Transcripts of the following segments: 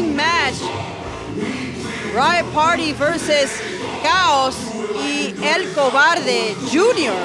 team match. Riot Party versus KAOZ El Cobarde Jr.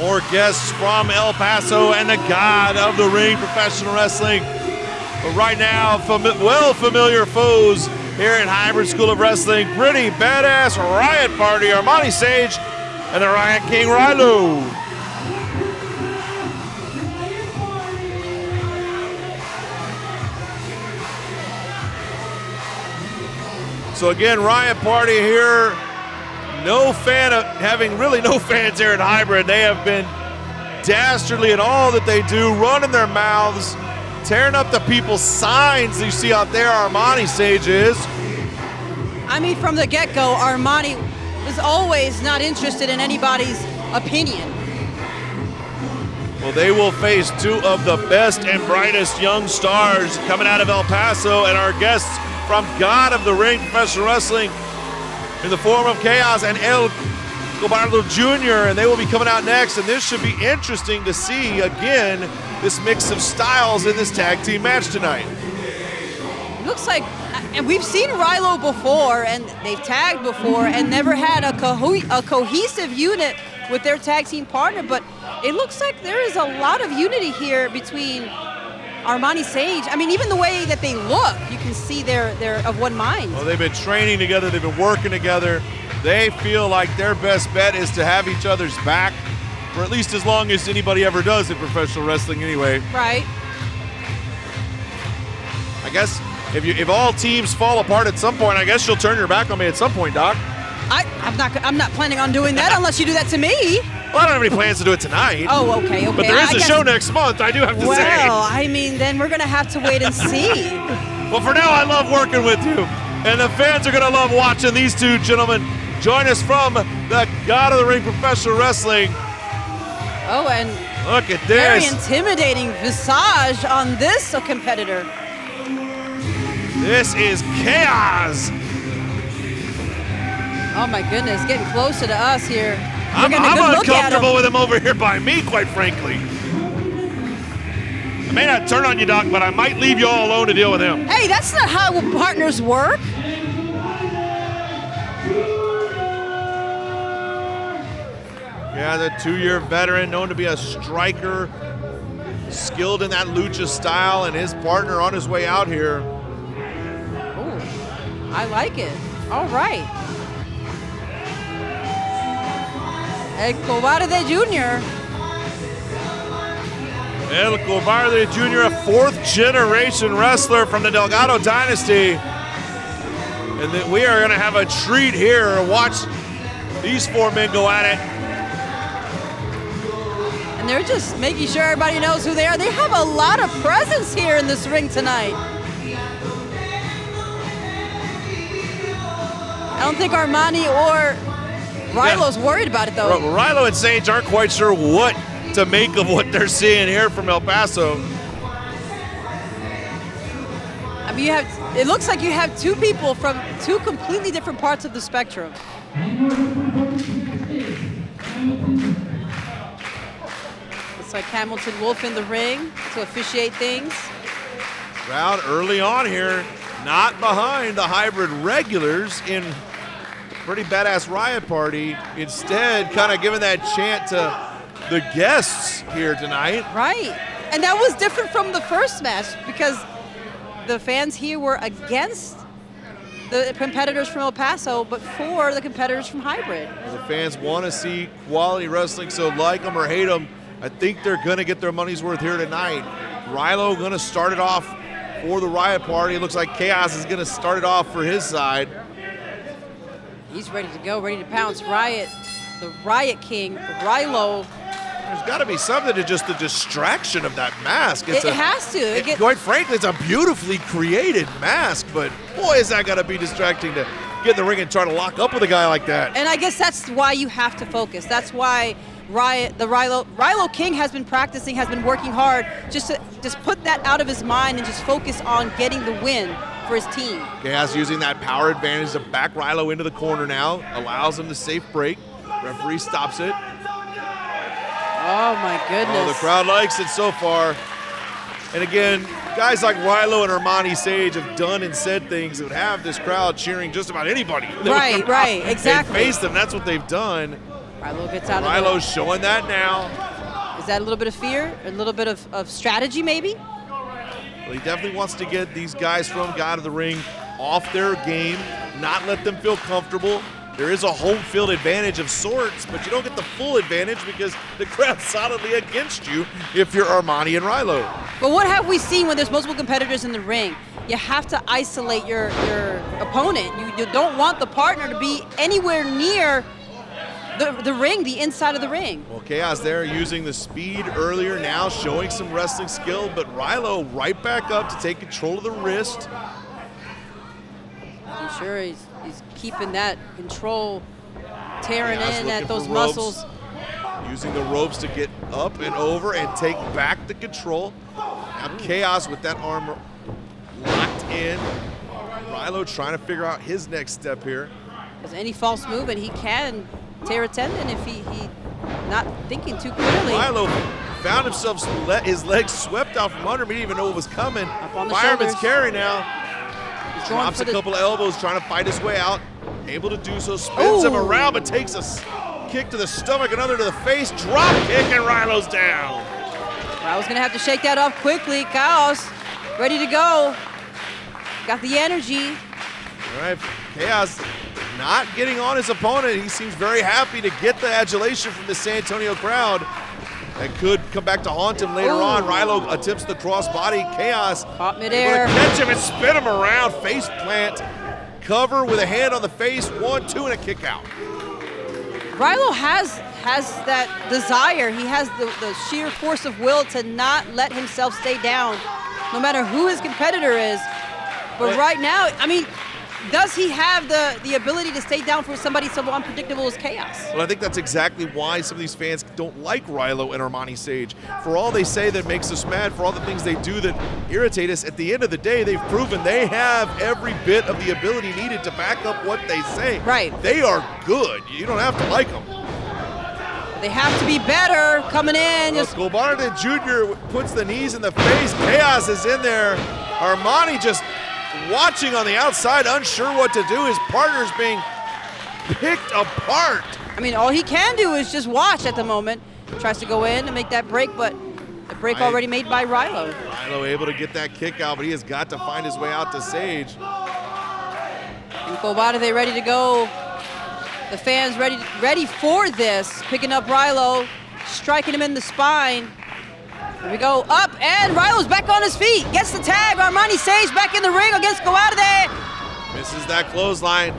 More guests from El Paso and the god of the ring, professional wrestling. But right now, well-familiar foes here at Hybrid School of Wrestling. Pretty Badass Riot Party, Armani Sage, and the Riot King, Rilo. So again, Riot Party here, having really no fans here at Hybrid. They have been dastardly in all that they do, running their mouths, tearing up the people's signs you see out there. Armani Sage is. I mean, from the get-go, Armani was always not interested in anybody's opinion. Well, they will face two of the best and brightest young stars coming out of El Paso, and our guests from God of the Ring Professional Wrestling in the form of KAOZ and El Cobarde Jr., and they will be coming out next, and this should be interesting to see, again, this mix of styles in this tag team match tonight. Looks like, and we've seen Rilo before, and they've tagged before, and never had a cohesive unit with their tag team partner, but it looks like there is a lot of unity here between Armani Sage. I mean, even the way that they look, you can see they're of one mind. Well, they've been training together, they've been working together. They feel like their best bet is to have each other's back for at least as long as anybody ever does in professional wrestling anyway. Right. I guess if all teams fall apart at some point, I guess you'll turn your back on me at some point, Doc. I'm not planning on doing that unless you do that to me. Well, I don't have any plans to do it tonight. Oh, okay. But there is a show next month, I do have to say. Well, I mean, then we're going to have to wait and see. Well, for now, I love working with you. And the fans are going to love watching these two gentlemen join us from the God of the Ring Professional Wrestling. Oh, and look at very this. intimidating visage on this competitor. This is KAOZ. Oh, my goodness. Getting closer to us here. I'm uncomfortable with him over here by me, quite frankly. I may not turn on you, Doc, but I might leave you all alone to deal with him. Hey, that's not how partners work. Yeah, the 2-year veteran, known to be a striker, skilled in that lucha style, and his partner on his way out here. Oh, I like it. All right. El Cobarde Jr. El Cobarde Jr., a 4th-generation wrestler from the Delgado dynasty. And then we are going to have a treat here. Watch these 4 men go at it. And they're just making sure everybody knows who they are. They have a lot of presence here in this ring tonight. I don't think Armani or Rilo's worried about it, though. Rilo and Sage aren't quite sure what to make of what they're seeing here from El Paso. I mean, it looks like you have two people from two completely different parts of the spectrum. It's like Hamilton Wolf in the ring to officiate things. Crowd early on here, not behind the Hybrid regulars in Pretty Badass Riot Party. Instead, kind of giving that chant to the guests here tonight. Right. And that was different from the first match because the fans here were against the competitors from El Paso, but for the competitors from Hybrid. The fans want to see quality wrestling, so like them or hate them, I think they're going to get their money's worth here tonight. Rilo going to start it off for the Riot Party. It looks like KAOZ is going to start it off for his side. He's ready to go, ready to pounce. Riot, the Riot King, Rilo. There's got to be something to just the distraction of that mask. It has to. Quite frankly, it's a beautifully created mask, but boy, is that got to be distracting to get in the ring and try to lock up with a guy like that. And I guess that's why you have to focus. That's why Rilo King has been practicing, has been working hard just to put that out of his mind and just focus on getting the win for his team. KAOZ using that power advantage to back Rilo into the corner now, allows him to safe break. Referee stops it. Oh my goodness. Oh, the crowd likes it so far. And again, guys like Rilo and Armani Sage have done and said things that would have this crowd cheering just about anybody. Right, exactly. They face them, that's what they've done. Rilo gets out of Rilo's showing that now. Is that a little bit of fear? A little bit of strategy, maybe? Well, he definitely wants to get these guys from God of the Ring off their game, not let them feel comfortable. There is a home field advantage of sorts, but you don't get the full advantage because the crowd's solidly against you if you're Armani and Rilo. But what have we seen when there's multiple competitors in the ring? You have to isolate your opponent. You don't want the partner to be anywhere near the ring, the inside of the ring. Well, KAOZ there using the speed earlier, now showing some wrestling skill, but Rilo right back up to take control of the wrist. I'm sure he's keeping that control, tearing KAOZ in at looking those for ropes, muscles. using the ropes to get up and over and take back the control. Now KAOZ with that arm locked in. Rilo trying to figure out his next step here. Because any false move, and he can tear a tendon if he not thinking too clearly. Rilo found himself, his legs swept out from under me, didn't even know what was coming. Up on the Fireman's shoulders. carry now. He's going Drops for a the- couple of elbows, trying to fight his way out. Able to do so, spins him Ooh. around, but takes a kick to the stomach, another to the face, drop kick, and Rilo's down. Rilo's gonna have to shake that off quickly. KAOZ, ready to go. Got the energy. All right, KAOZ not getting on his opponent. He seems very happy to get the adulation from the San Antonio crowd. That could come back to haunt him later on. Rilo attempts the crossbody. KAOZ Caught midair. able to catch him and spin him around. Face plant, cover with a hand on the face. 1, 2, and a kick out. Rilo has that desire. He has the sheer force of will to not let himself stay down, no matter who his competitor is. But right now, I mean, does he have the ability to stay down for somebody so unpredictable as KAOZ? Well, I think that's exactly why some of these fans don't like Rilo and Armani Sage. For all they say that makes us mad, for all the things they do that irritate us, at the end of the day, they've proven they have every bit of the ability needed to back up what they say. Right. They are good. You don't have to like them. They have to be better coming in. Well, Just Cobarde Jr. puts the knees in the face. KAOZ is in there. Armani just watching on the outside, unsure what to do. His partner's being picked apart. I mean, all he can do is just watch at the moment. Tries to go in and make that break, but the break already made by Rilo. Rilo able to get that kick out, but he has got to find his way out to Sage. And Cobarde ready to go. The fans ready for this. Picking up Rilo, striking him in the spine. Here we go, up, and Rilo's back on his feet. Gets the tag, Armani Sage back in the ring against Cobarde. Misses that clothesline.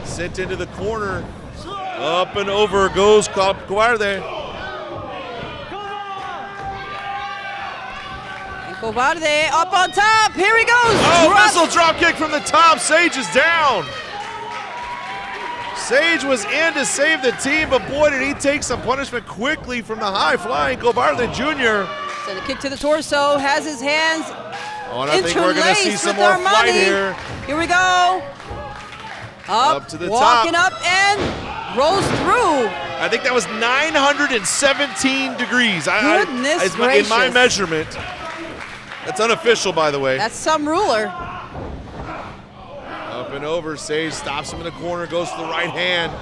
Sent into the corner. Up and over goes Cobarde. And Cobarde up on top, here he goes. Oh, missile drop kick from the top. Sage is down. Sage was in to save the team, but boy, did he take some punishment quickly from the high-flying Cobarde Jr. Send a kick to the torso, has his hands Oh, and I think we're going to see interlaced some with more Armani. fight here. Here we go. Up to the walking top. up and rolls through. I think that was 917 degrees. Goodness In my gracious. measurement. That's unofficial, by the way. That's some ruler. Up and over, Sage stops him in the corner, goes to the right hand.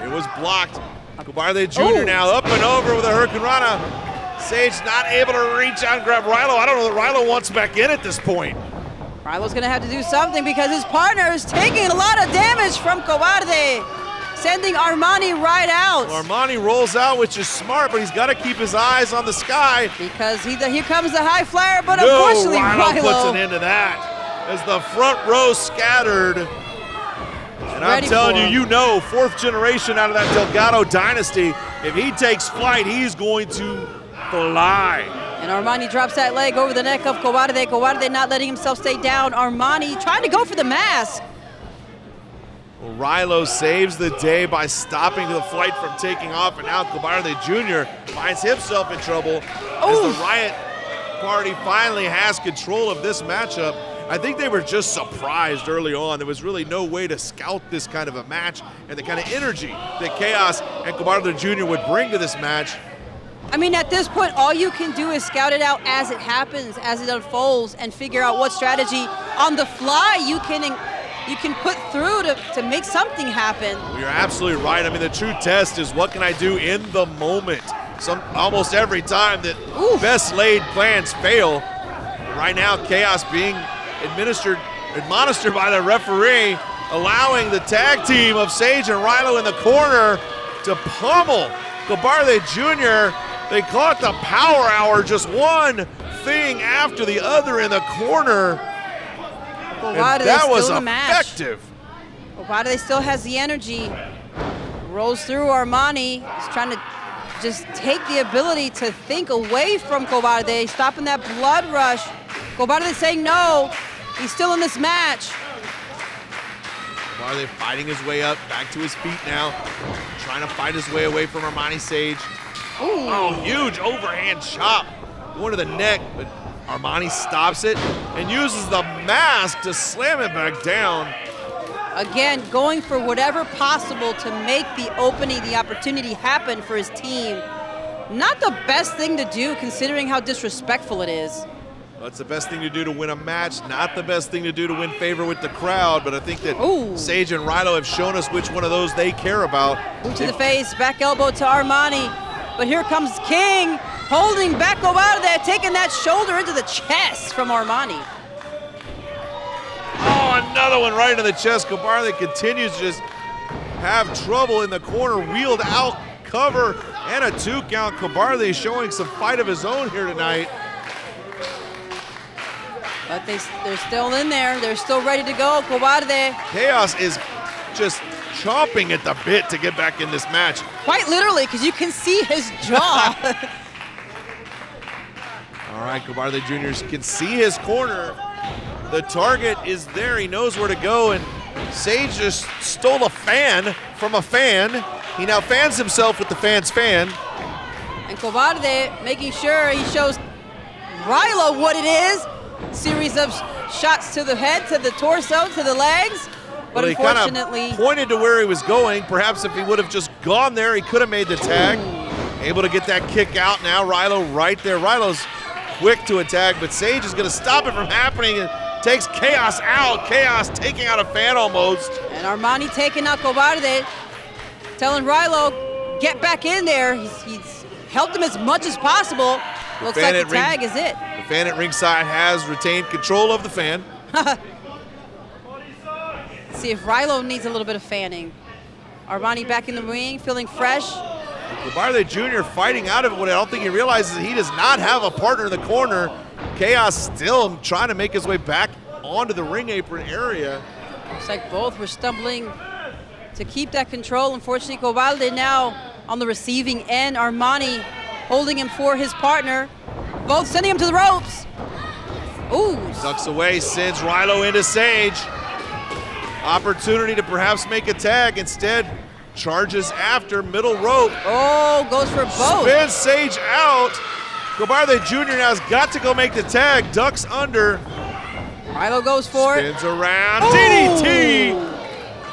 It was blocked. Cobarde Jr. Ooh. now up and over with a hurricanrana. Sage not able to reach out and grab Rilo. I don't know that Rilo wants back in at this point. Rilo's gonna have to do something because his partner is taking a lot of damage from Cobarde, sending Armani right out. Armani rolls out, which is smart, but he's got to keep his eyes on the sky. Because here comes the high flyer, but No, unfortunately Rilo puts an Rilo end to that as the front row scattered. And I'm Ready telling for you, him. you know, fourth generation out of that Delgado dynasty, if he takes flight, he's going to fly. And Armani drops that leg over the neck of Cobarde. Cobarde not letting himself stay down. Armani trying to go for the mask. Well, Rilo saves the day by stopping the flight from taking off, and now Cobarde Jr. finds himself in trouble as the Riot Party finally has control of this matchup. I think they were just surprised early on. There was really no way to scout this kind of a match and the kind of energy that KAOZ and Cobarde Jr. would bring to this match. I mean, at this point, all you can do is scout it out as it happens, as it unfolds, and figure out what strategy on the fly you can put through to make something happen. Well, you're absolutely right. I mean, the true test is what can I do in the moment? Almost every time that best laid plans fail. Right now, KAOZ being admonished by the referee, allowing the tag team of Sage and Rilo in the corner to pummel Cobarde Jr. They call it the power hour, just one thing after the other in the corner. Cobarde that was still effective. Cobarde still has the energy. Rolls through Armani. He's trying to just take the ability to think away from Cobarde, stopping that blood rush. Cobarde is saying no. He's still in this match. Cobarde fighting his way up, back to his feet now. Trying to fight his way away from Armani Sage. Ooh. Oh, huge overhand chop. Going to the neck, but Armani stops it and uses the mask to slam it back down. Again, going for whatever possible to make the opening, the opportunity happen for his team. Not the best thing to do considering how disrespectful it is. That's the best thing to do to win a match, not the best thing to do to win favor with the crowd, but I think that Sage and Rilo have shown us which one of those they care about. Boot to the face, back elbow to Armani. But here comes King, holding back Cobarde, taking that shoulder into the chest from Armani. Oh, another one right into the chest. Cobarde continues to just have trouble in the corner, wheeled out, cover, and a 2 count. Cobarde showing some fight of his own here tonight. But they're still in there. They're still ready to go. Cobarde. KAOZ is just chomping at the bit to get back in this match. Quite literally, because you can see his jaw. All right, Cobarde Jr. can see his corner. The target is there. He knows where to go, and Sage just stole a fan from a fan. He now fans himself with the fan's fan. And Cobarde making sure he shows Rilo what it is. Series of shots to the head, to the torso, to the legs. But well, unfortunately, he kind of pointed to where he was going. Perhaps if he would have just gone there, he could have made the tag. Able to get that kick out now. Rilo right there. Rilo's quick to attack, but Sage is going to stop it from happening and takes KAOZ out. KAOZ taking out a fan almost. And Armani taking out Cobarde, telling Rilo, get back in there. He's helped him as much as possible. Looks like the tag is it. The fan at ringside has retained control of the fan. See if Rilo needs a little bit of fanning. Armani back in the ring, feeling fresh. Cobarde Jr. fighting out of it. What I don't think he realizes is he does not have a partner in the corner. KAOZ still trying to make his way back onto the ring apron area. Looks like both were stumbling to keep that control. Unfortunately, Cobarde now on the receiving end. Armani holding him for his partner. Both sending him to the ropes. Ooh. Ducks away, sends Rilo into Sage. Opportunity to perhaps make a tag. Instead, charges after middle rope. Oh, goes for both. Spins Sage out. Cobarde Jr. now has got to go make the tag. Ducks under. Rilo goes for it. Spins around. DDT.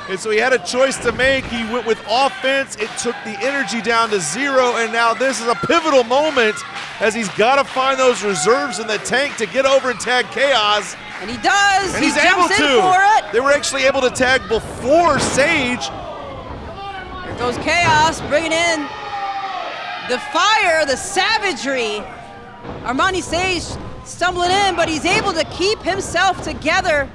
And so he had a choice to make. He went with offense. It took the energy down to 0. And now this is a pivotal moment as he's got to find those reserves in the tank to get over and tag KAOZ. And he does. And he he's able jumps to. in for it. They were actually able to tag before Sage. Here goes KAOZ bringing in the fire, the savagery. Armani Sage stumbling in, but he's able to keep himself together.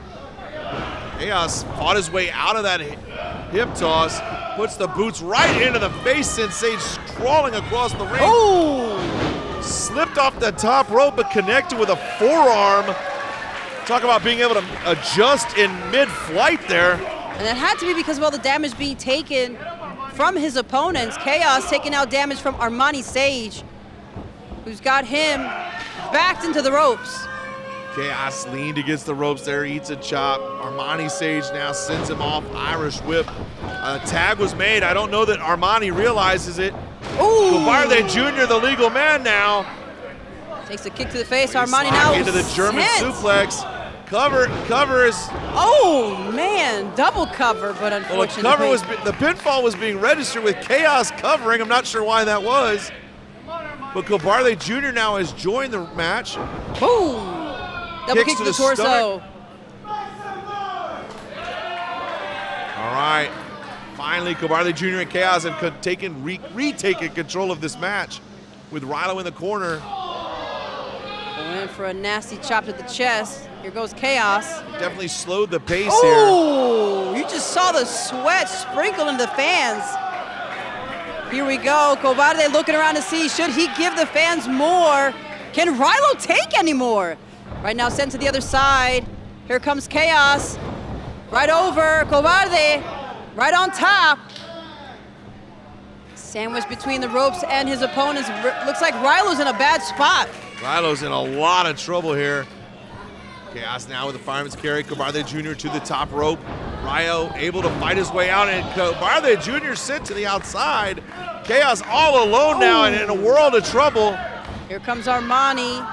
KAOZ fought his way out of that hip toss, puts the boots right into the face, sends Sage crawling across the ring. Oh! Slipped off the top rope, but connected with a forearm. Talk about being able to adjust in mid-flight there. And that had to be because of all the damage being taken from his opponents. KAOZ taking out damage from Armani Sage, who's got him backed into the ropes. KAOZ leaned against the ropes there, eats a chop. Armani Sage now sends him off, Irish whip. A tag was made. I don't know that Armani realizes it. Ooh! Cobarde Jr., the legal man now. Takes a kick to the face. Armani now into the German suplex. Cover is. Oh man, double cover, but unfortunately. Well, the pinfall was being registered with KAOZ covering. I'm not sure why that was. but Cobarde Jr. now has joined the match. Boom! Double Kicks kick to to the the torso. stomach. All right. Finally, Cobarde Jr. and KAOZ have retaken control of this match with Rilo in the corner. Going in for a nasty chop to the chest. Here goes KAOZ. Definitely slowed the pace Oh, you just saw the sweat sprinkle in the fans. Here we go. Cobarde looking around to see, should he give the fans more? Can Rilo take any more? Right now sent to the other side. Here comes KAOZ. Right over, Cobarde. Right on top. Sandwiched between the ropes and his opponents. Looks like Rilo's in a bad spot. here. Rilo's in a lot of trouble here. KAOZ now with the fireman's carry. Cobarde Jr. to the top rope. Ryo able to fight his way out, and Cobarde Jr. sent to the outside. KAOZ all alone now and in a world of trouble. Here comes Armani.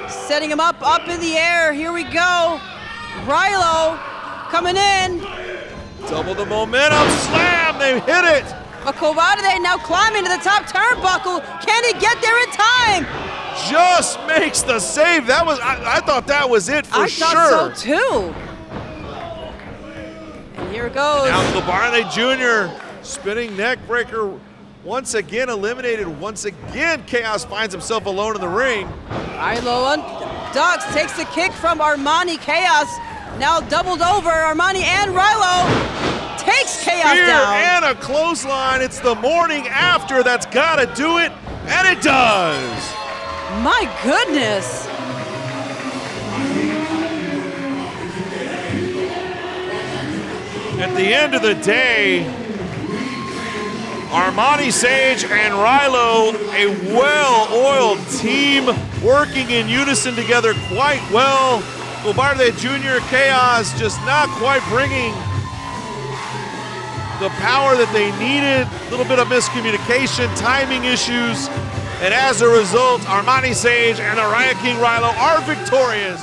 Setting him up in the air. Here we go. Rilo coming in. Double the momentum, slam, they hit it. But Cobarde now climbing to the top turnbuckle. Can he get there in time? Just makes the save. That was, I thought that was it for sure. I thought so too. And here it goes. Now Cobarde Jr. spinning neck breaker. Once again eliminated. Once again, KAOZ finds himself alone in the ring. Rilo ducks, takes the kick from Armani. KAOZ now doubled over. Armani and Rilo takes KAOZ Spear down. and a clothesline. It's the morning after that's got to do it, and it does. My goodness. At the end of the day, Armani Sage and Rilo, a well-oiled team working in unison together quite well. Cobarde Jr., KAOZ just not quite bringing the power that they needed. A little bit of miscommunication, timing issues, and as a result, Armani Sage and the Riot King Rilo are victorious.